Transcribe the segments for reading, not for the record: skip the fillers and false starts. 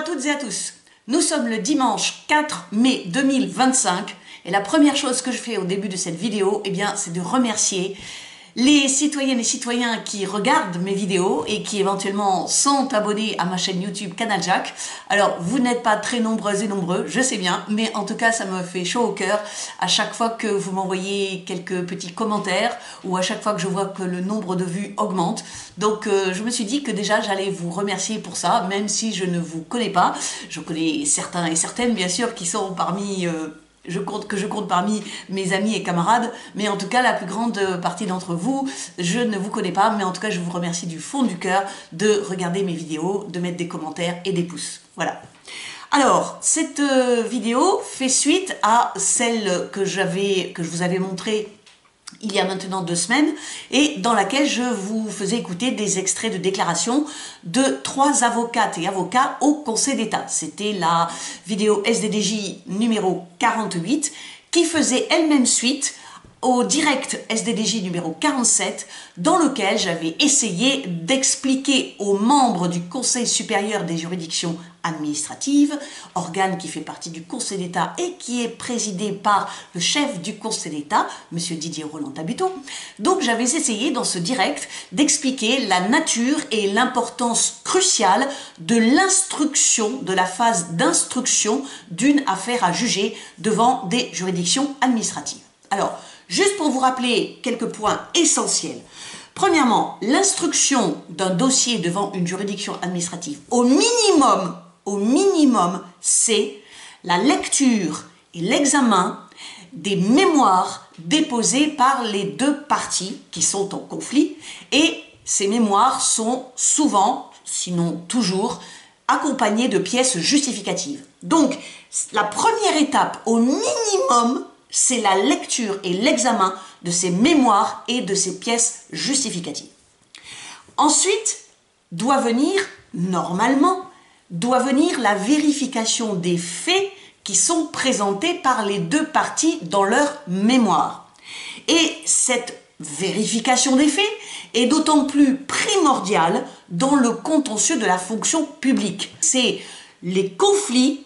à toutes et à tous. Nous sommes le dimanche 4 mai 2025 et la première chose que je fais au début de cette vidéo, c'est de remercier les citoyennes et citoyens qui regardent mes vidéos et qui éventuellement sont abonnés à ma chaîne YouTube Canal Jacques. Alors, vous n'êtes pas très nombreuses et nombreux, je sais bien, mais en tout cas, ça me fait chaud au cœur à chaque fois que vous m'envoyez quelques petits commentaires ou à chaque fois que je vois que le nombre de vues augmente. Donc, je me suis dit que déjà, j'allais vous remercier pour ça, même si je ne vous connais pas. Je connais certains et certaines, bien sûr, qui sont parmi... je compte parmi mes amis et camarades, mais en tout cas la plus grande partie d'entre vous, je ne vous connais pas, mais en tout cas je vous remercie du fond du cœur de regarder mes vidéos, de mettre des commentaires et des pouces. Voilà. Alors, cette vidéo fait suite à celle que je vous avais montrée il y a maintenant 2 semaines, et dans laquelle je vous faisais écouter des extraits de déclaration de 3 avocates et avocats au Conseil d'État. C'était la vidéo SDDJ numéro 48, qui faisait elle-même suite au direct SDDJ numéro 47, dans lequel j'avais essayé d'expliquer aux membres du Conseil supérieur des juridictions administratives, organe qui fait partie du Conseil d'État et qui est présidé par le chef du Conseil d'État, M. Didier Rolland-Tabuteau. Donc j'avais essayé dans ce direct d'expliquer la nature et l'importance cruciale de l'instruction, de la phase d'instruction d'une affaire à juger devant des juridictions administratives. Alors, juste pour vous rappeler quelques points essentiels. Premièrement, l'instruction d'un dossier devant une juridiction administrative, au minimum, c'est la lecture et l'examen des mémoires déposées par les 2 parties qui sont en conflit, et ces mémoires sont souvent, sinon toujours, accompagnées de pièces justificatives. Donc, la première étape, au minimum, c'est la lecture et l'examen de ces mémoires et de ces pièces justificatives. Ensuite, normalement, doit venir la vérification des faits qui sont présentés par les 2 parties dans leur mémoire. Et cette vérification des faits est d'autant plus primordiale dans le contentieux de la fonction publique. C'est les conflits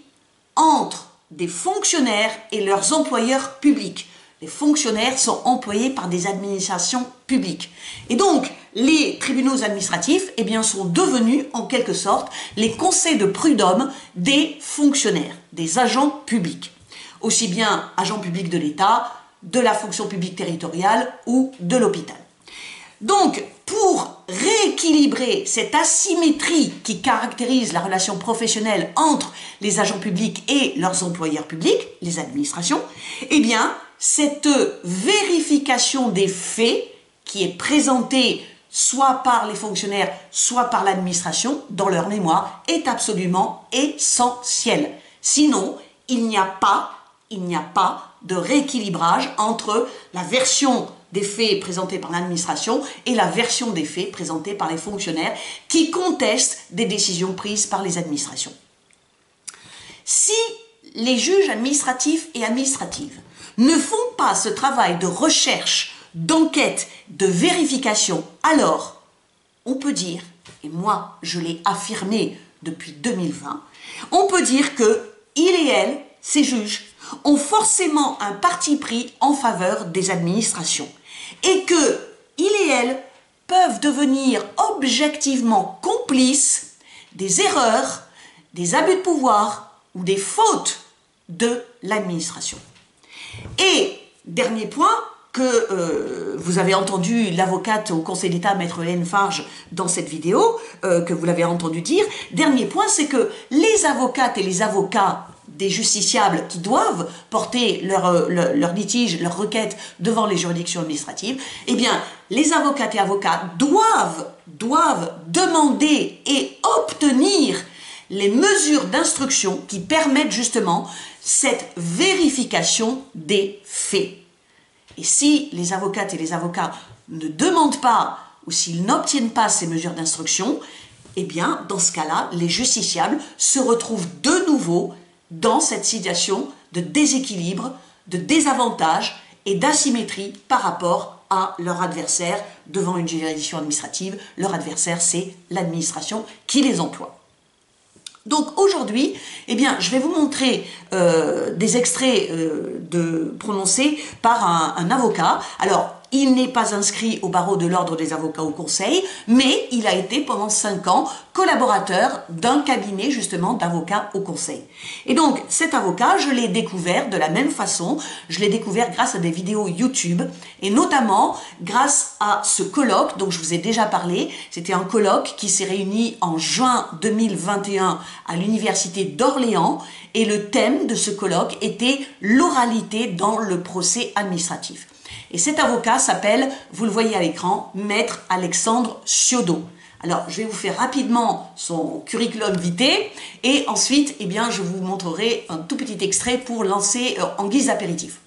entre des fonctionnaires et leurs employeurs publics. Les fonctionnaires sont employés par des administrations publiques. Et donc, les tribunaux administratifs sont devenus, en quelque sorte, les conseils de prud'homme des fonctionnaires, des agents publics. Aussi bien agents publics de l'État, de la fonction publique territoriale ou de l'hôpital. Donc, pour rééquilibrer cette asymétrie qui caractérise la relation professionnelle entre les agents publics et leurs employeurs publics, les administrations, cette vérification des faits qui est présentée soit par les fonctionnaires, soit par l'administration dans leur mémoire est absolument essentielle. Sinon, il n'y a pas de rééquilibrage entre la version des faits présentés par l'administration et la version des faits présentés par les fonctionnaires qui contestent des décisions prises par les administrations. Si les juges administratifs et administratives ne font pas ce travail de recherche, d'enquête, de vérification, alors on peut dire, et moi je l'ai affirmé depuis 2020, on peut dire que il et elle, ces juges, ont forcément un parti pris en faveur des administrations et que il et elle peuvent devenir objectivement complices des erreurs, des abus de pouvoir ou des fautes de l'administration. Et dernier point, que vous avez entendu l'avocate au Conseil d'État, Maître Hélène Farge, dans cette vidéo, que vous l'avez entendu dire, dernier point, c'est que les avocates et les avocats des justiciables qui doivent porter leur litige, leur requête devant les juridictions administratives, les avocates et avocats doivent demander et obtenir les mesures d'instruction qui permettent justement cette vérification des faits. Et si les avocates et les avocats ne demandent pas ou s'ils n'obtiennent pas ces mesures d'instruction, dans ce cas-là, les justiciables se retrouvent de nouveau dans cette situation de déséquilibre, de désavantage et d'asymétrie par rapport à leur adversaire devant une juridiction administrative. Leur adversaire, c'est l'administration qui les emploie. Donc aujourd'hui, eh bien, je vais vous montrer des extraits prononcés par un avocat. Alors, il n'est pas inscrit au barreau de l'ordre des avocats au Conseil, mais il a été pendant 5 ans collaborateur d'un cabinet justement d'avocats au Conseil. Et donc cet avocat, je l'ai découvert de la même façon, je l'ai découvert grâce à des vidéos YouTube et notamment grâce à ce colloque dont je vous ai déjà parlé. C'était un colloque qui s'est réuni en juin 2021 à l'université d'Orléans et le thème de ce colloque était l'oralité dans le procès administratif. Et cet avocat s'appelle, vous le voyez à l'écran, Maître Alexandre Ciodo. Alors, je vais vous faire rapidement son curriculum vitae et ensuite, eh bien, je vous montrerai un tout petit extrait pour lancer en guise d'apéritif.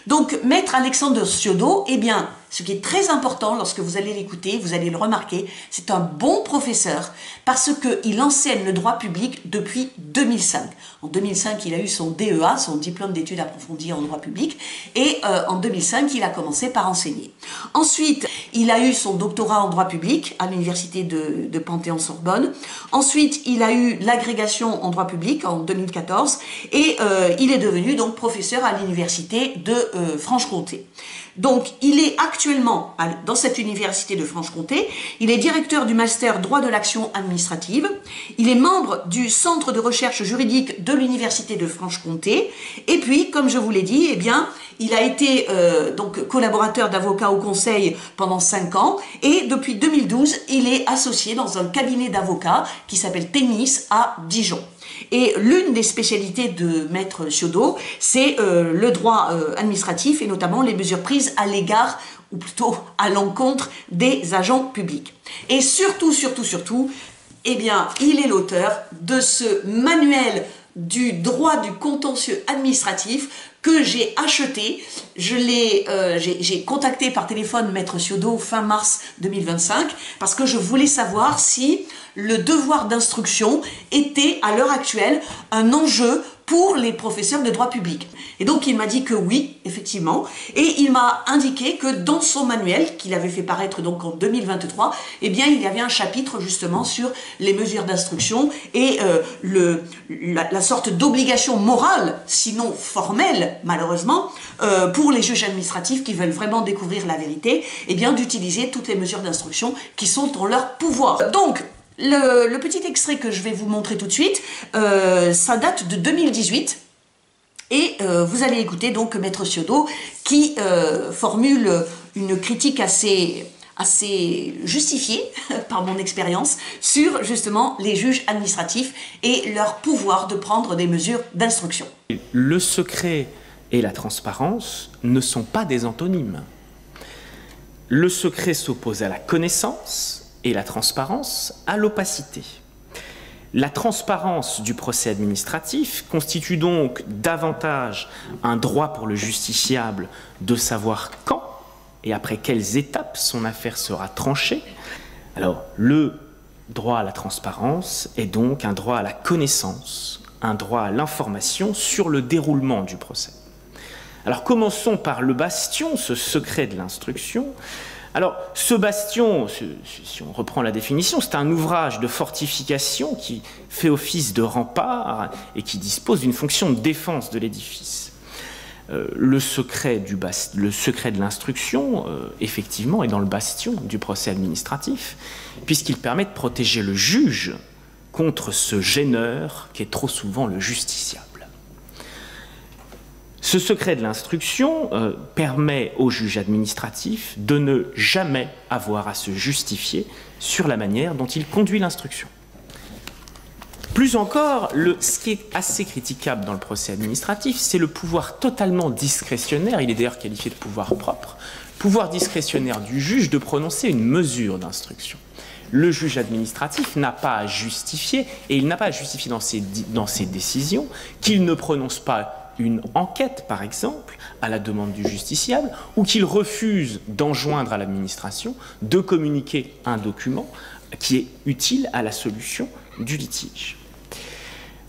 Donc, Maître Alexandre Ciodo, eh bien, ce qui est très important lorsque vous allez l'écouter, vous allez le remarquer, c'est un bon professeur parce qu'il enseigne le droit public depuis 2005. En 2005, il a eu son DEA, son diplôme d'études approfondies en droit public, et en 2005, il a commencé par enseigner. Ensuite, il a eu son doctorat en droit public à l'université de Panthéon-Sorbonne. Ensuite, il a eu l'agrégation en droit public en 2014 et il est devenu donc professeur à l'université de Franche-Comté. Donc, il est actuellement dans cette université de Franche-Comté. Il est directeur du master droit de l'action administrative. Il est membre du centre de recherche juridique de l'université de Franche-Comté. Et puis, comme je vous l'ai dit, eh bien, il a été donc collaborateur d'avocat au Conseil pendant 5 ans. Et depuis 2012, il est associé dans un cabinet d'avocats qui s'appelle Témis à Dijon. Et l'une des spécialités de Maître Ciodo, c'est le droit administratif et notamment les mesures prises à l'égard, ou plutôt à l'encontre des agents publics. Et surtout, eh bien, il est l'auteur de ce manuel du droit du contentieux administratif que j'ai acheté. J'ai contacté par téléphone Maître Ciodo fin mars 2025 parce que je voulais savoir si le devoir d'instruction était à l'heure actuelle un enjeu pour les professeurs de droit public. Et donc il m'a dit que oui, effectivement, et il m'a indiqué que dans son manuel, qu'il avait fait paraître donc en 2023, eh bien il y avait un chapitre justement sur les mesures d'instruction et la sorte d'obligation morale, sinon formelle malheureusement, pour les juges administratifs qui veulent vraiment découvrir la vérité, eh bien d'utiliser toutes les mesures d'instruction qui sont en leur pouvoir. Donc, le petit extrait que je vais vous montrer tout de suite, ça date de 2018 et vous allez écouter donc Maître Ciodo qui formule une critique assez justifiée par mon expérience sur justement les juges administratifs et leur pouvoir de prendre des mesures d'instruction. Le secret et la transparence ne sont pas des antonymes. Le secret s'oppose à la connaissance et la transparence à l'opacité. La transparence du procès administratif constitue donc davantage un droit pour le justiciable de savoir quand et après quelles étapes son affaire sera tranchée. Alors, le droit à la transparence est donc un droit à la connaissance, un droit à l'information sur le déroulement du procès. Alors, commençons par le bastion, ce secret de l'instruction. Alors, ce bastion, si on reprend la définition, c'est un ouvrage de fortification qui fait office de rempart et qui dispose d'une fonction de défense de l'édifice. Le secret de l'instruction, effectivement, est dans le bastion du procès administratif, puisqu'il permet de protéger le juge contre ce gêneur qui est trop souvent le justiciable. Ce secret de l'instruction permet au juge administratif de ne jamais avoir à se justifier sur la manière dont il conduit l'instruction. Plus encore, ce qui est assez critiquable dans le procès administratif, c'est le pouvoir totalement discrétionnaire, il est d'ailleurs qualifié de pouvoir propre, pouvoir discrétionnaire du juge de prononcer une mesure d'instruction. Le juge administratif n'a pas à justifier, et il n'a pas à justifier dans ses décisions qu'il ne prononce pas une enquête, par exemple, à la demande du justiciable, ou qu'il refuse d'enjoindre à l'administration de communiquer un document qui est utile à la solution du litige.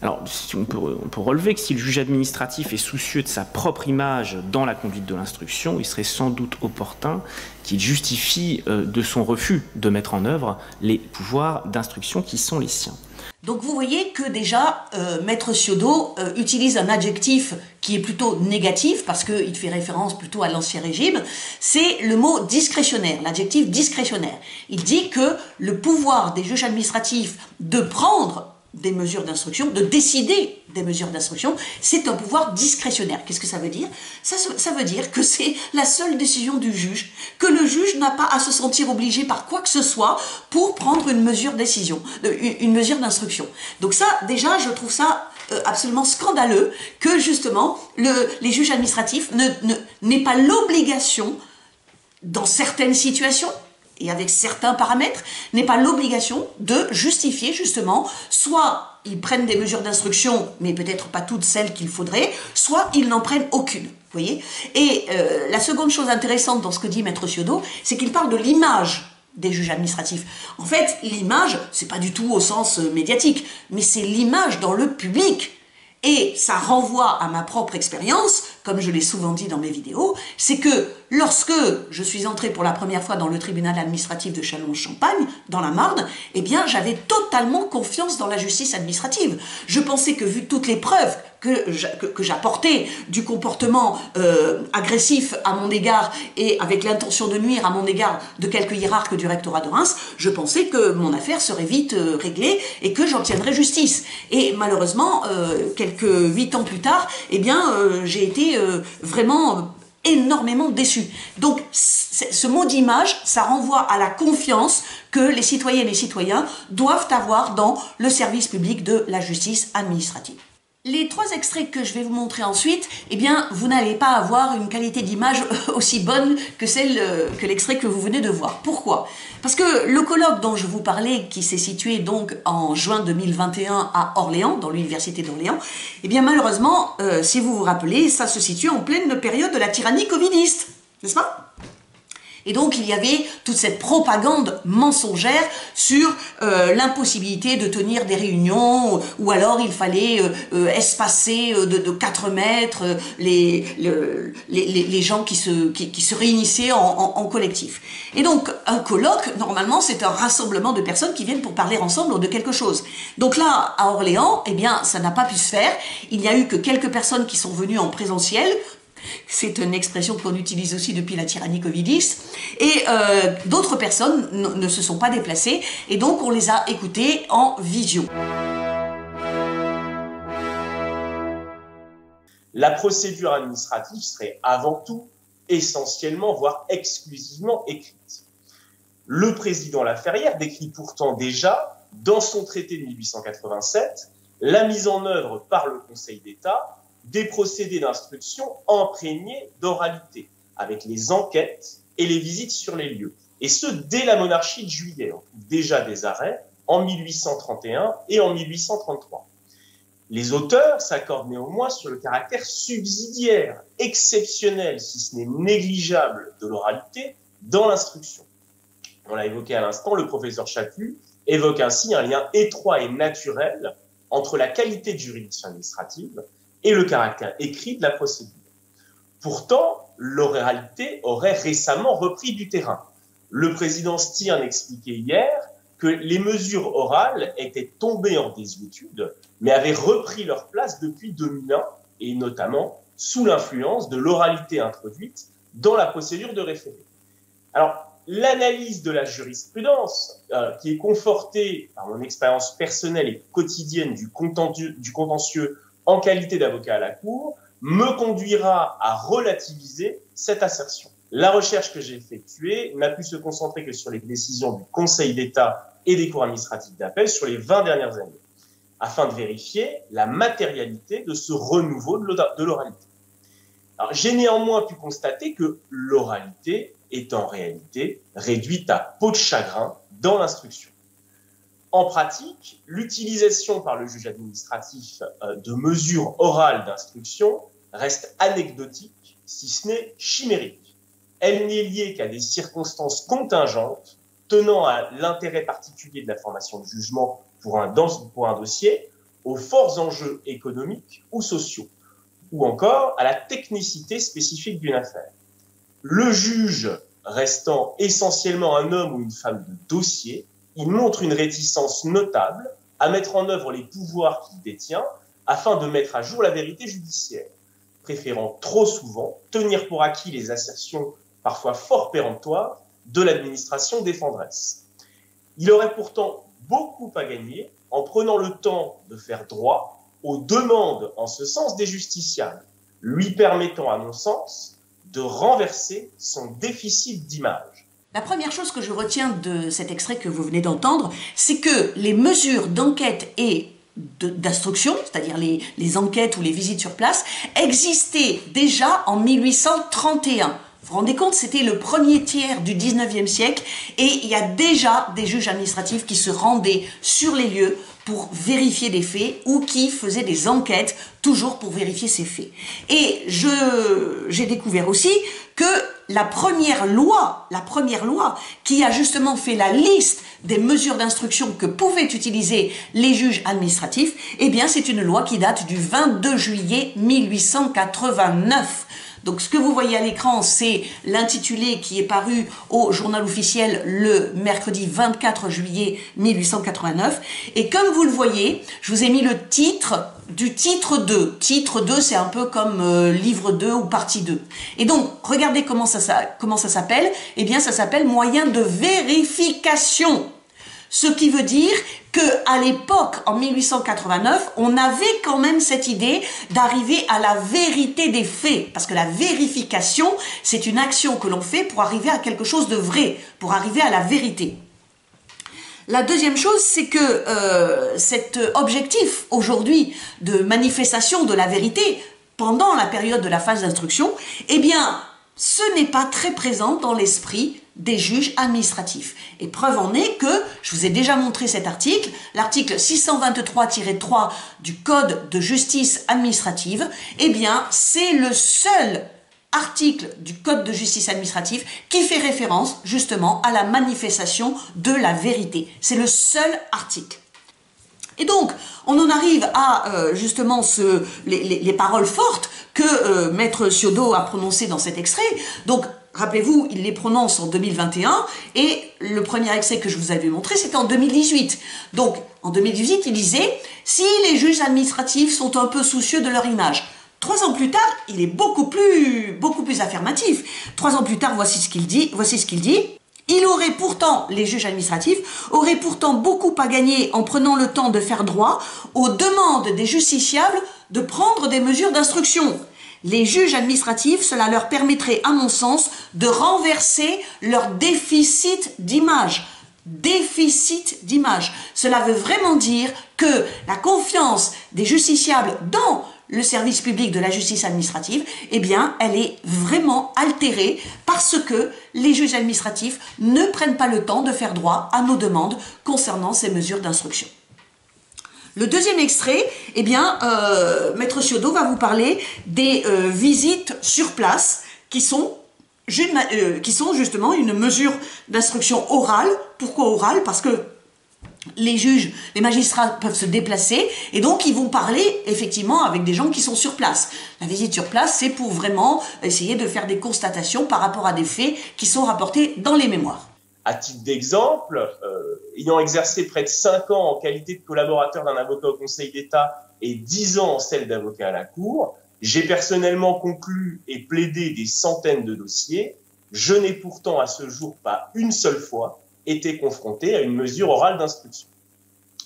Alors, on peut relever que si le juge administratif est soucieux de sa propre image dans la conduite de l'instruction, il serait sans doute opportun qu'il justifie de son refus de mettre en œuvre les pouvoirs d'instruction qui sont les siens. Donc vous voyez que déjà, Maître Ciodo utilise un adjectif qui est plutôt négatif, parce qu'il fait référence plutôt à l'Ancien Régime, c'est le mot discrétionnaire, l'adjectif discrétionnaire. Il dit que le pouvoir des juges administratifs de prendre des mesures d'instruction, de décider des mesures d'instruction, c'est un pouvoir discrétionnaire. Qu'est-ce que ça veut dire? Ça veut dire que c'est la seule décision du juge, que le juge n'a pas à se sentir obligé par quoi que ce soit pour prendre une mesure une mesure d'instruction. Donc ça, déjà, je trouve ça absolument scandaleux que justement les juges administratifs n'aient pas l'obligation, dans certaines situations, et avec certains paramètres, n'est pas l'obligation de justifier justement, soit ils prennent des mesures d'instruction, mais peut-être pas toutes celles qu'il faudrait, soit ils n'en prennent aucune. Vous voyez? Et la seconde chose intéressante dans ce que dit Maître Ciodo, c'est qu'il parle de l'image des juges administratifs. En fait, l'image, c'est pas du tout au sens médiatique, mais c'est l'image dans le public. Et ça renvoie à ma propre expérience, comme je l'ai souvent dit dans mes vidéos, c'est que lorsque je suis entrée pour la première fois dans le tribunal administratif de Châlons-Champagne, dans la Marne, eh bien j'avais totalement confiance dans la justice administrative. Je pensais que vu toutes les preuves que j'apportais du comportement agressif à mon égard et avec l'intention de nuire à mon égard de quelques hiérarques du rectorat de Reims, je pensais que mon affaire serait vite réglée et que j'obtiendrais justice. Et malheureusement, quelques 8 ans plus tard, eh bien, j'ai été vraiment énormément déçue. Donc, ce mot d'image, ça renvoie à la confiance que les citoyennes et citoyens doivent avoir dans le service public de la justice administrative. Les 3 extraits que je vais vous montrer ensuite, eh bien, vous n'allez pas avoir une qualité d'image aussi bonne que que l'extrait que vous venez de voir. Pourquoi? Parce que le colloque dont je vous parlais, qui s'est situé donc en juin 2021 à Orléans, dans l'université d'Orléans, eh bien, malheureusement, si vous vous rappelez, ça se situe en pleine période de la tyrannie covidiste, n'est-ce pas? Et donc, il y avait toute cette propagande mensongère sur l'impossibilité de tenir des réunions, ou alors il fallait espacer de 4 mètres les gens qui se réunissaient en collectif. Et donc, un colloque, normalement, c'est un rassemblement de personnes qui viennent pour parler ensemble de quelque chose. Donc là, à Orléans, eh bien, ça n'a pas pu se faire. Il n'y a eu que quelques personnes qui sont venues en présentiel. C'est une expression qu'on utilise aussi depuis la tyrannie covidiste. Et d'autres personnes ne se sont pas déplacées. Et donc, on les a écoutées en visio. La procédure administrative serait avant tout, essentiellement, voire exclusivement écrite. Le président Laferrière décrit pourtant déjà, dans son traité de 1887, la mise en œuvre par le Conseil d'État des procédés d'instruction imprégnés d'oralité, avec les enquêtes et les visites sur les lieux. Et ce, dès la monarchie de Juillet. On trouve déjà des arrêts en 1831 et en 1833. Les auteurs s'accordent néanmoins sur le caractère subsidiaire, exceptionnel, si ce n'est négligeable, de l'oralité dans l'instruction. On l'a évoqué à l'instant, le professeur Chaput évoque ainsi un lien étroit et naturel entre la qualité de juridiction administrative et le caractère écrit de la procédure. Pourtant, l'oralité aurait récemment repris du terrain. Le président Stirn expliquait hier que les mesures orales étaient tombées en désuétude, mais avaient repris leur place depuis 2001, et notamment sous l'influence de l'oralité introduite dans la procédure de référé. Alors, l'analyse de la jurisprudence, qui est confortée par mon expérience personnelle et quotidienne du contentieux en qualité d'avocat à la Cour, me conduira à relativiser cette assertion. La recherche que j'ai effectuée n'a pu se concentrer que sur les décisions du Conseil d'État et des cours administratives d'appel sur les 20 dernières années, afin de vérifier la matérialité de ce renouveau de l'oralité. Alors, j'ai néanmoins pu constater que l'oralité est en réalité réduite à peau de chagrin dans l'instruction. En pratique, l'utilisation par le juge administratif de mesures orales d'instruction reste anecdotique, si ce n'est chimérique. Elle n'est liée qu'à des circonstances contingentes tenant à l'intérêt particulier de la formation de jugement pour un dossier, aux forts enjeux économiques ou sociaux, ou encore à la technicité spécifique d'une affaire. Le juge restant essentiellement un homme ou une femme de dossier, il montre une réticence notable à mettre en œuvre les pouvoirs qu'il détient afin de mettre à jour la vérité judiciaire, préférant trop souvent tenir pour acquis les assertions parfois fort péremptoires de l'administration défenderesse. Il aurait pourtant beaucoup à gagner en prenant le temps de faire droit aux demandes en ce sens des justiciables, lui permettant, à mon sens, de renverser son déficit d'image. La première chose que je retiens de cet extrait que vous venez d'entendre, c'est que les mesures d'enquête et d'instruction, c'est-à-dire les enquêtes ou les visites sur place, existaient déjà en 1831. Vous vous rendez compte, c'était le premier tiers du 19e siècle et il y a déjà des juges administratifs qui se rendaient sur les lieux pour vérifier des faits ou qui faisaient des enquêtes toujours pour vérifier ces faits. Et j'ai découvert aussi que la première loi qui a justement fait la liste des mesures d'instruction que pouvaient utiliser les juges administratifs, eh bien c'est une loi qui date du 22 juillet 1889. Donc ce que vous voyez à l'écran, c'est l'intitulé qui est paru au journal officiel le mercredi 24 juillet 1889. Et comme vous le voyez, je vous ai mis le titre du titre 2. Titre 2, c'est un peu comme livre 2 ou partie 2. Et donc, regardez comment ça s'appelle. Eh bien, ça s'appelle moyen de vérification. Ce qui veut dire qu'à l'époque, en 1889, on avait quand même cette idée d'arriver à la vérité des faits. Parce que la vérification, c'est une action que l'on fait pour arriver à quelque chose de vrai, pour arriver à la vérité. La deuxième chose, c'est que cet objectif aujourd'hui de manifestation de la vérité pendant la période de la phase d'instruction, eh bien, ce n'est pas très présent dans l'esprit des juges administratifs. Et preuve en est que, je vous ai déjà montré cet article, l'article 623-3 du Code de justice administrative, eh bien, c'est le seul article du Code de justice administrative qui fait référence justement à la manifestation de la vérité. C'est le seul article. Et donc, on en arrive à justement les paroles fortes que Maître Ciodo a prononcées dans cet extrait. Donc, rappelez-vous, il les prononce en 2021 et le premier extrait que je vous avais montré, c'était en 2018. Donc, en 2018, il disait « Si les juges administratifs sont un peu soucieux de leur image », 3 ans plus tard, il est beaucoup plus affirmatif. 3 ans plus tard, voici ce qu'il dit. Les juges administratifs auraient pourtant beaucoup à gagner en prenant le temps de faire droit aux demandes des justiciables de prendre des mesures d'instruction. Les juges administratifs, cela leur permettrait, à mon sens, de renverser leur déficit d'image. Déficit d'image. Cela veut vraiment dire que la confiance des justiciables dans le service public de la justice administrative, eh bien, elle est vraiment altérée parce que les juges administratifs ne prennent pas le temps de faire droit à nos demandes concernant ces mesures d'instruction. Le deuxième extrait, eh bien, Maître Ciodo va vous parler des visites sur place qui sont justement une mesure d'instruction orale. Pourquoi orale? Parce que les juges, les magistrats peuvent se déplacer et donc ils vont parler effectivement avec des gens qui sont sur place. La visite sur place, c'est pour vraiment essayer de faire des constatations par rapport à des faits qui sont rapportés dans les mémoires. À titre d'exemple, ayant exercé près de 5 ans en qualité de collaborateur d'un avocat au Conseil d'État et 10 ans en celle d'avocat à la Cour, j'ai personnellement conclu et plaidé des centaines de dossiers. Je n'ai pourtant à ce jour pas une seule fois été confronté à une mesure orale d'instruction.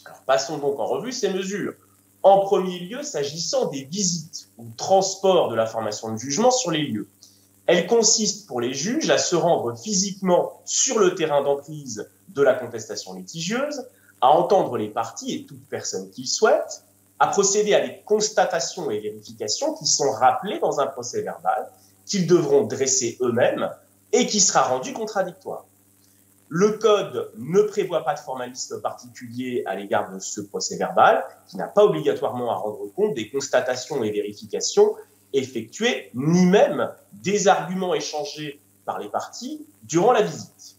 Alors, passons donc en revue ces mesures. En premier lieu, s'agissant des visites ou transports de la formation de jugement sur les lieux. Elles consistent pour les juges à se rendre physiquement sur le terrain d'emprise de la contestation litigieuse, à entendre les parties et toute personne qu'ils souhaitent, à procéder à des constatations et vérifications qui sont rappelées dans un procès verbal qu'ils devront dresser eux-mêmes et qui sera rendu contradictoire. Le Code ne prévoit pas de formalisme particulier à l'égard de ce procès verbal, qui n'a pas obligatoirement à rendre compte des constatations et vérifications effectuées, ni même des arguments échangés par les parties durant la visite.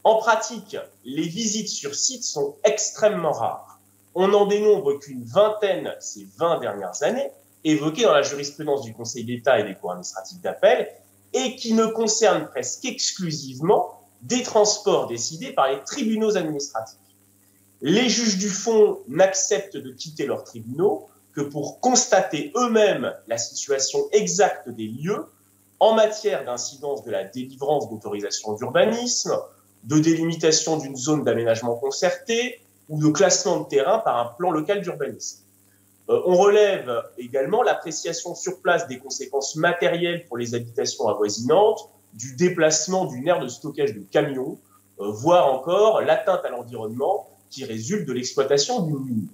En pratique, les visites sur site sont extrêmement rares. On n'en dénombre qu'une vingtaine ces 20 dernières années, évoquées dans la jurisprudence du Conseil d'État et des cours administratifs d'appel, et qui ne concerne presque exclusivement des transports décidés par les tribunaux administratifs. Les juges du fond n'acceptent de quitter leurs tribunaux que pour constater eux-mêmes la situation exacte des lieux en matière d'incidence de la délivrance d'autorisation d'urbanisme, de délimitation d'une zone d'aménagement concerté ou de classement de terrain par un plan local d'urbanisme. On relève également l'appréciation sur place des conséquences matérielles pour les habitations avoisinantes, du déplacement d'une aire de stockage de camions, voire encore l'atteinte à l'environnement qui résulte de l'exploitation d'une mine.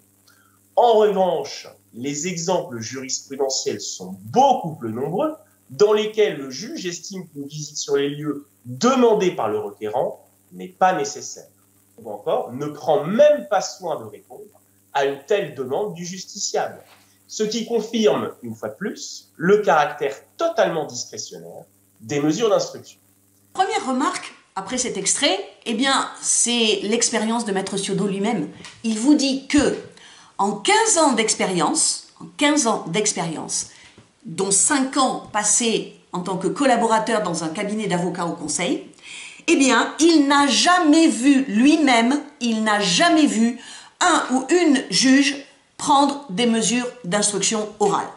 En revanche, les exemples jurisprudentiels sont beaucoup plus nombreux dans lesquels le juge estime qu'une visite sur les lieux demandée par le requérant n'est pas nécessaire, ou encore ne prend même pas soin de répondre à une telle demande du justiciable, ce qui confirme, une fois de plus, le caractère totalement discrétionnaire des mesures d'instruction. Première remarque, après cet extrait, eh bien, c'est l'expérience de Maître Ciodo lui-même. Il vous dit que, en 15 ans d'expérience, dont 5 ans passés en tant que collaborateur dans un cabinet d'avocats au conseil, eh bien, il n'a jamais vu lui-même, un ou une juge prendre des mesures d'instruction orale.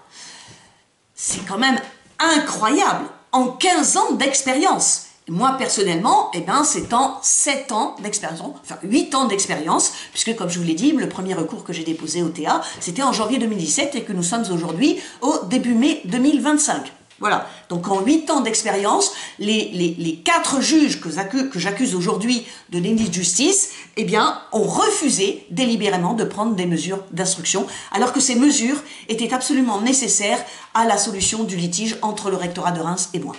C'est quand même incroyable, en 15 ans d'expérience. Moi, personnellement, eh ben, c'est en 7 ans d'expérience, enfin 8 ans d'expérience, puisque, comme je vous l'ai dit, le premier recours que j'ai déposé au TA, c'était en janvier 2017 et que nous sommes aujourd'hui au début mai 2025. Voilà, donc en 8 ans d'expérience, les 4 juges que j'accuse aujourd'hui de déni de justice, eh bien, ont refusé délibérément de prendre des mesures d'instruction, alors que ces mesures étaient absolument nécessaires à la solution du litige entre le rectorat de Reims et moi.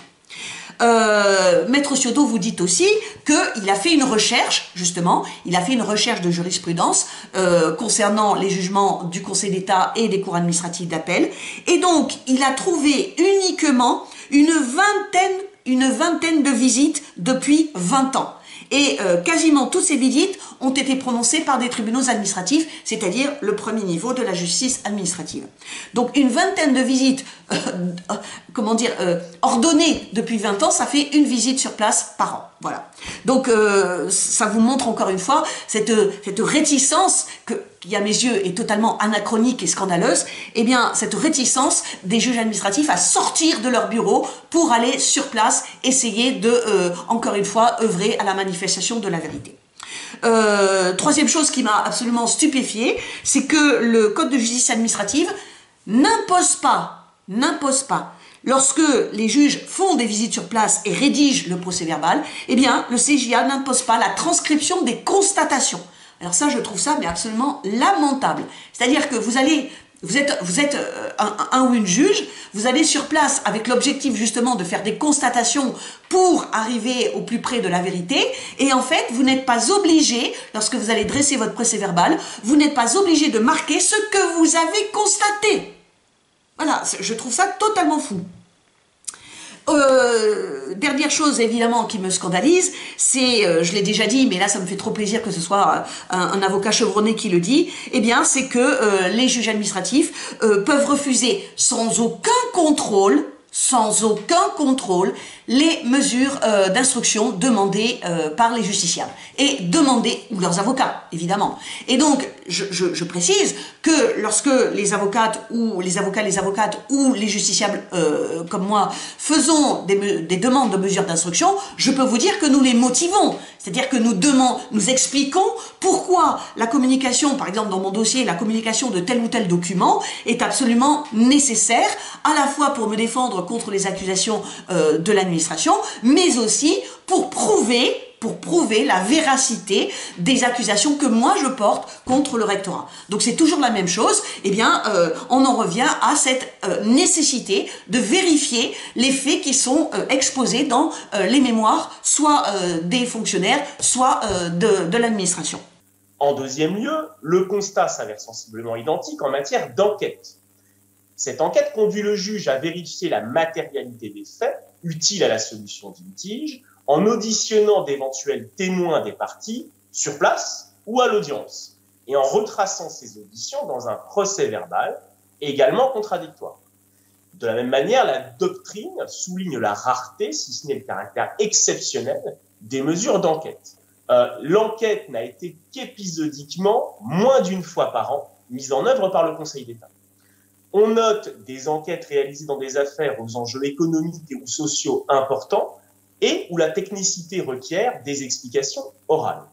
Maître Ciodo, vous dites aussi qu'il a fait une recherche, justement, il a fait une recherche de jurisprudence concernant les jugements du Conseil d'État et des cours administratives d'appel, et donc il a trouvé uniquement une vingtaine de visites depuis 20 ans. Et quasiment toutes ces visites ont été prononcées par des tribunaux administratifs, c'est-à-dire le premier niveau de la justice administrative. Donc une vingtaine de visites, ordonnées depuis 20 ans, ça fait une visite sur place par an. Voilà. Donc ça vous montre encore une fois cette réticence qui à mes yeux est totalement anachronique et scandaleuse, eh bien cette réticence des juges administratifs à sortir de leur bureau pour aller sur place essayer de, encore une fois, œuvrer à la manifestation de la vérité. Troisième chose qui m'a absolument stupéfiée, c'est que le Code de justice administrative n'impose pas, lorsque les juges font des visites sur place et rédigent le procès-verbal, eh bien le CJA n'impose pas la transcription des constatations. Alors ça, je trouve ça mais absolument lamentable. C'est-à-dire que vous êtes un ou une juge, vous allez sur place avec l'objectif justement de faire des constatations pour arriver au plus près de la vérité, et en fait, vous n'êtes pas obligé, lorsque vous allez dresser votre procès-verbal, vous n'êtes pas obligé de marquer ce que vous avez constaté. Voilà, je trouve ça totalement fou. Dernière chose évidemment qui me scandalise, c'est, je l'ai déjà dit, mais là ça me fait trop plaisir que ce soit un avocat chevronné qui le dit, eh bien c'est que les juges administratifs peuvent refuser sans aucun contrôle, les mesures d'instruction demandées par les justiciables et demandées, ou leurs avocats évidemment. Et donc je précise que lorsque les avocates ou les avocates ou les justiciables comme moi faisons des demandes de mesures d'instruction, je peux vous dire que nous les motivons, c'est-à-dire que nous expliquons pourquoi la communication, par exemple dans mon dossier, la communication de tel ou tel document est absolument nécessaire, à la fois pour me défendre contre les accusations de l'administration, mais aussi pour prouver la véracité des accusations que moi je porte contre le rectorat. Donc c'est toujours la même chose, eh bien on en revient à cette nécessité de vérifier les faits qui sont exposés dans les mémoires, soit des fonctionnaires, soit de l'administration. En deuxième lieu, le constat s'avère sensiblement identique en matière d'enquête. Cette enquête conduit le juge à vérifier la matérialité des faits utiles à la solution du litige en auditionnant d'éventuels témoins des parties sur place ou à l'audience et en retraçant ces auditions dans un procès-verbal également contradictoire. De la même manière, la doctrine souligne la rareté, si ce n'est le caractère exceptionnel, des mesures d'enquête. L'enquête n'a été qu'épisodiquement, moins d'une fois par an, mise en œuvre par le Conseil d'État. On note des enquêtes réalisées dans des affaires aux enjeux économiques ou sociaux importants et où la technicité requiert des explications orales.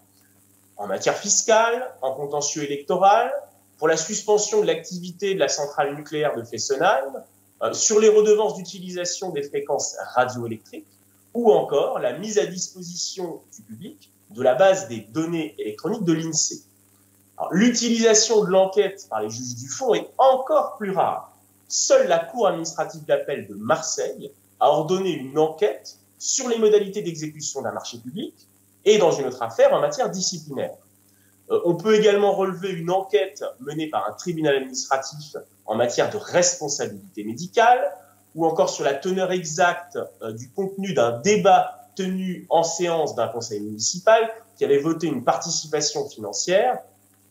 En matière fiscale, en contentieux électoral, pour la suspension de l'activité de la centrale nucléaire de Fessenheim, sur les redevances d'utilisation des fréquences radioélectriques, ou encore la mise à disposition du public de la base des données électroniques de l'INSEE. L'utilisation de l'enquête par les juges du fond est encore plus rare. Seule la Cour administrative d'appel de Marseille a ordonné une enquête sur les modalités d'exécution d'un marché public et dans une autre affaire en matière disciplinaire. On peut également relever une enquête menée par un tribunal administratif en matière de responsabilité médicale ou encore sur la teneur exacte du contenu d'un débat tenu en séance d'un conseil municipal qui avait voté une participation financière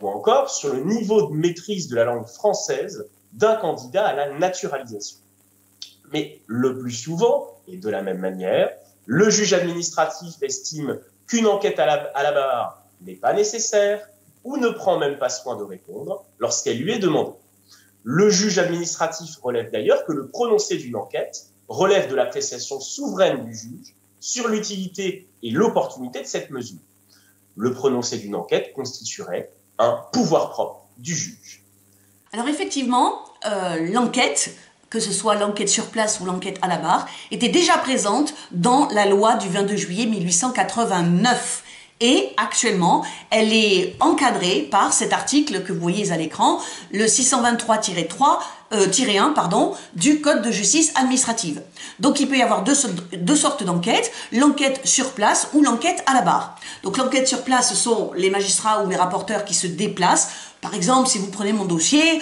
ou encore sur le niveau de maîtrise de la langue française d'un candidat à la naturalisation. Mais le plus souvent, et de la même manière, le juge administratif estime qu'une enquête à la barre n'est pas nécessaire ou ne prend même pas soin de répondre lorsqu'elle lui est demandée. Le juge administratif relève d'ailleurs que le prononcé d'une enquête relève de l'appréciation souveraine du juge sur l'utilité et l'opportunité de cette mesure. Le prononcé d'une enquête constituerait un pouvoir propre du juge. Alors effectivement, l'enquête, que ce soit l'enquête sur place ou l'enquête à la barre, était déjà présente dans la loi du 22 juillet 1889. Et actuellement, elle est encadrée par cet article que vous voyez à l'écran, le 623-1 du Code de justice administrative. Donc il peut y avoir deux sortes d'enquêtes, l'enquête sur place ou l'enquête à la barre. Donc l'enquête sur place, ce sont les magistrats ou les rapporteurs qui se déplacent. Par exemple, si vous prenez mon dossier,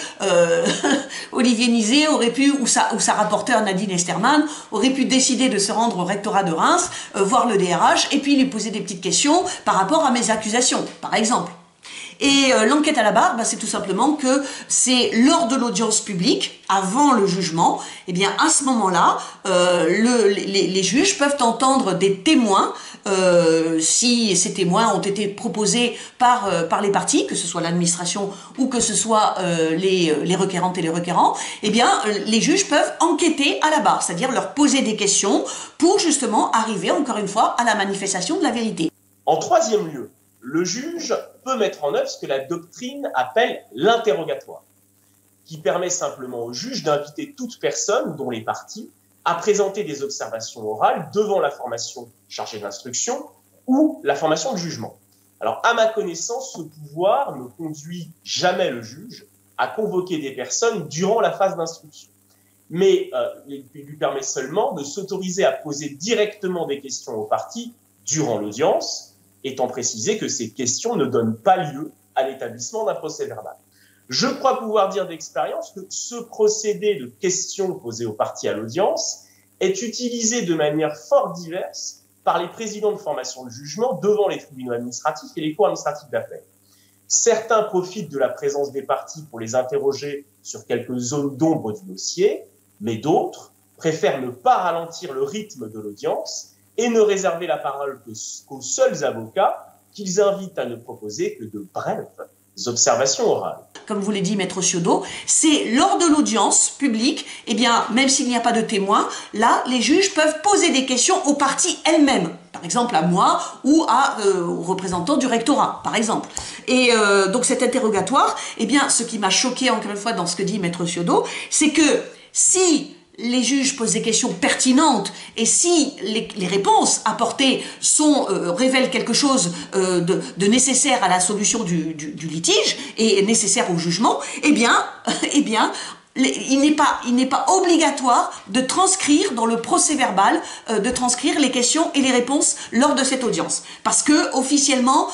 Olivier Nizet aurait pu, ou sa rapporteure Nadine Esterman, aurait pu décider de se rendre au rectorat de Reims, voir le DRH, et puis lui poser des petites questions par rapport à mes accusations, par exemple. Et l'enquête à la barre, c'est tout simplement que c'est lors de l'audience publique, avant le jugement, et bien à ce moment-là, les juges peuvent entendre des témoins, si ces témoins ont été proposés par les parties, que ce soit l'administration ou que ce soit les requérantes et les requérants, eh bien les juges peuvent enquêter à la barre, c'est-à-dire leur poser des questions pour justement arriver, encore une fois, à la manifestation de la vérité. En troisième lieu, le juge peut mettre en œuvre ce que la doctrine appelle l'interrogatoire, qui permet simplement au juge d'inviter toute personne dont les parties à présenter des observations orales devant la formation chargée de l'instruction ou la formation de jugement. Alors, à ma connaissance, ce pouvoir ne conduit jamais le juge à convoquer des personnes durant la phase d'instruction, mais il lui permet seulement de s'autoriser à poser directement des questions aux parties durant l'audience, étant précisé que ces questions ne donnent pas lieu à l'établissement d'un procès verbal. Je crois pouvoir dire d'expérience que ce procédé de questions posées aux parties à l'audience est utilisé de manière fort diverse par les présidents de formation de jugement devant les tribunaux administratifs et les cours administratifs d'appel. Certains profitent de la présence des parties pour les interroger sur quelques zones d'ombre du dossier, mais d'autres préfèrent ne pas ralentir le rythme de l'audience et ne réserver la parole qu'aux seuls avocats qu'ils invitent à ne proposer que de brèves observations orales. Comme vous l'a dit Maître Ciodo, c'est lors de l'audience publique, eh bien, même s'il n'y a pas de témoin, là, les juges peuvent poser des questions aux parties elles-mêmes. Par exemple, à moi ou aux représentants du rectorat, par exemple. Et donc cet interrogatoire, eh bien, ce qui m'a choqué encore une fois dans ce que dit Maître Ciodo, c'est que si les juges posent des questions pertinentes et si les réponses apportées révèlent quelque chose de nécessaire à la solution du litige et nécessaire au jugement, eh bien, il n'est pas obligatoire de transcrire dans le procès verbal, de transcrire les questions et les réponses lors de cette audience. Parce que, officiellement,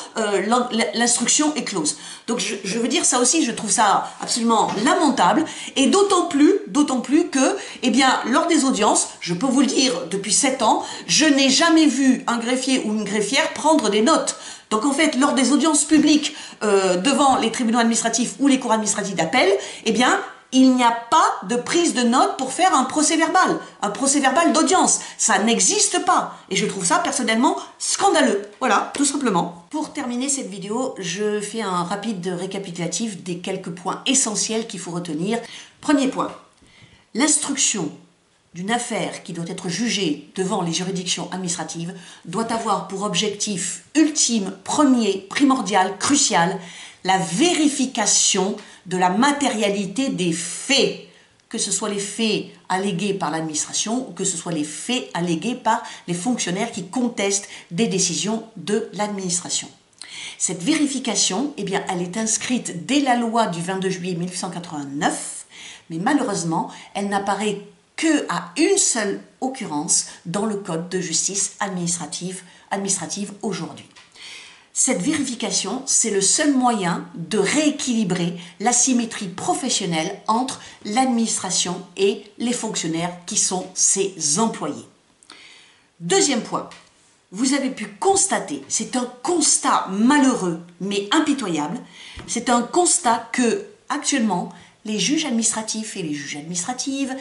l'instruction est close. Donc, je veux dire ça aussi, je trouve ça absolument lamentable. Et d'autant plus que, eh bien, lors des audiences, je peux vous le dire, depuis 7 ans, je n'ai jamais vu un greffier ou une greffière prendre des notes. Donc en fait, lors des audiences publiques devant les tribunaux administratifs ou les cours administratifs d'appel, eh bien, il n'y a pas de prise de notes pour faire un procès-verbal d'audience. Ça n'existe pas. Et je trouve ça personnellement scandaleux. Voilà, tout simplement. Pour terminer cette vidéo, je fais un rapide récapitulatif des quelques points essentiels qu'il faut retenir. Premier point, l'instruction d'une affaire qui doit être jugée devant les juridictions administratives doit avoir pour objectif ultime, premier, primordial, crucial, la vérification de la matérialité des faits, que ce soit les faits allégués par l'administration ou que ce soit les faits allégués par les fonctionnaires qui contestent des décisions de l'administration. Cette vérification, eh bien, elle est inscrite dès la loi du 22 juillet 1889, mais malheureusement, elle n'apparaît qu'à une seule occurrence dans le Code de justice administrative aujourd'hui. Cette vérification, c'est le seul moyen de rééquilibrer l'asymétrie professionnelle entre l'administration et les fonctionnaires qui sont ses employés. Deuxième point, vous avez pu constater, c'est un constat malheureux mais impitoyable, c'est un constat que actuellement les juges administratifs et les juges administratives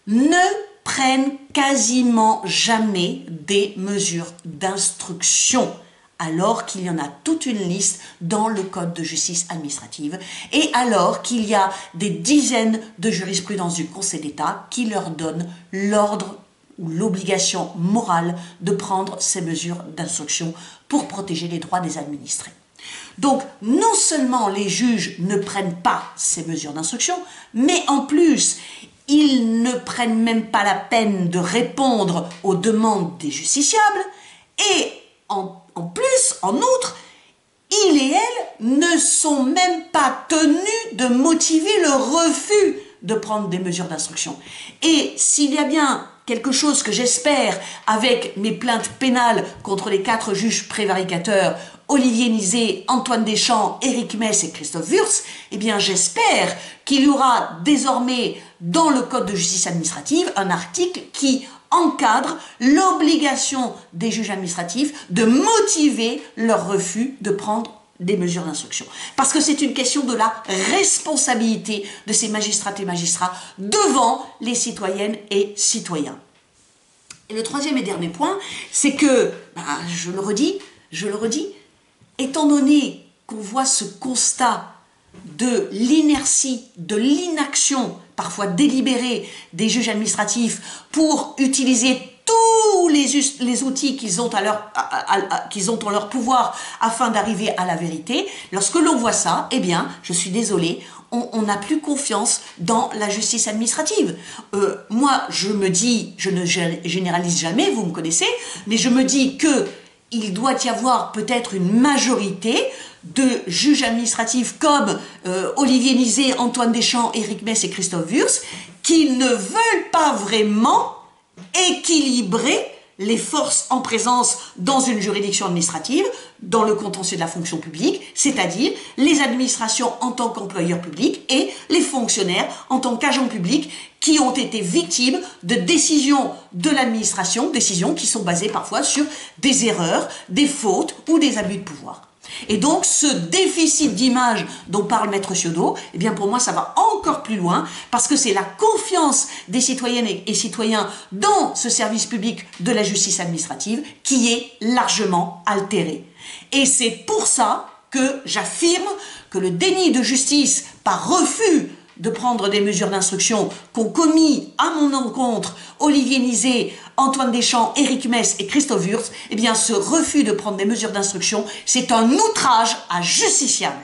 ne prennent quasiment jamais des mesures d'instruction, alors qu'il y en a toute une liste dans le Code de justice administrative et alors qu'il y a des dizaines de jurisprudences du Conseil d'État qui leur donnent l'ordre ou l'obligation morale de prendre ces mesures d'instruction pour protéger les droits des administrés. Donc, non seulement les juges ne prennent pas ces mesures d'instruction, mais en plus, ils ne prennent même pas la peine de répondre aux demandes des justiciables et en outre, ils et elles ne sont même pas tenus de motiver le refus de prendre des mesures d'instruction. Et s'il y a bien quelque chose que j'espère avec mes plaintes pénales contre les 4 juges prévaricateurs, Olivier Nizet, Antoine Deschamps, Éric Mess et Christophe Wurtz, eh bien j'espère qu'il y aura désormais dans le Code de justice administrative un article qui encadre l'obligation des juges administratifs de motiver leur refus de prendre des mesures d'instruction. Parce que c'est une question de la responsabilité de ces magistrates et magistrats devant les citoyennes et citoyens. Et le troisième et dernier point, c'est que, je le redis, étant donné qu'on voit ce constat de l'inertie, de l'inaction, parfois délibérée, des juges administratifs pour utiliser tous les outils qu'ils ont en leur pouvoir afin d'arriver à la vérité, lorsque l'on voit ça, eh bien, je suis désolée, on n'a plus confiance dans la justice administrative. Moi, je me dis, je ne généralise jamais, vous me connaissez, mais je me dis qu'il doit y avoir peut-être une majorité de juges administratifs comme Olivier Nizet, Antoine Deschamps, Éric Mess et Christophe Wurtz qui ne veulent pas vraiment équilibrer les forces en présence dans une juridiction administrative, dans le contentieux de la fonction publique, c'est-à-dire les administrations en tant qu'employeurs publics et les fonctionnaires en tant qu'agents publics qui ont été victimes de décisions de l'administration, décisions qui sont basées parfois sur des erreurs, des fautes ou des abus de pouvoir. Et donc, ce déficit d'image dont parle Maître Ciodo, eh bien pour moi, ça va encore plus loin, parce que c'est la confiance des citoyennes et citoyens dans ce service public de la justice administrative qui est largement altérée. Et c'est pour ça que j'affirme que le déni de justice par refus de prendre des mesures d'instruction qu'ont commis à mon encontre Olivier Nizet, Antoine Deschamps, Éric Mess et Christophe Wurtz, eh bien ce refus de prendre des mesures d'instruction, c'est un outrage à justiciable.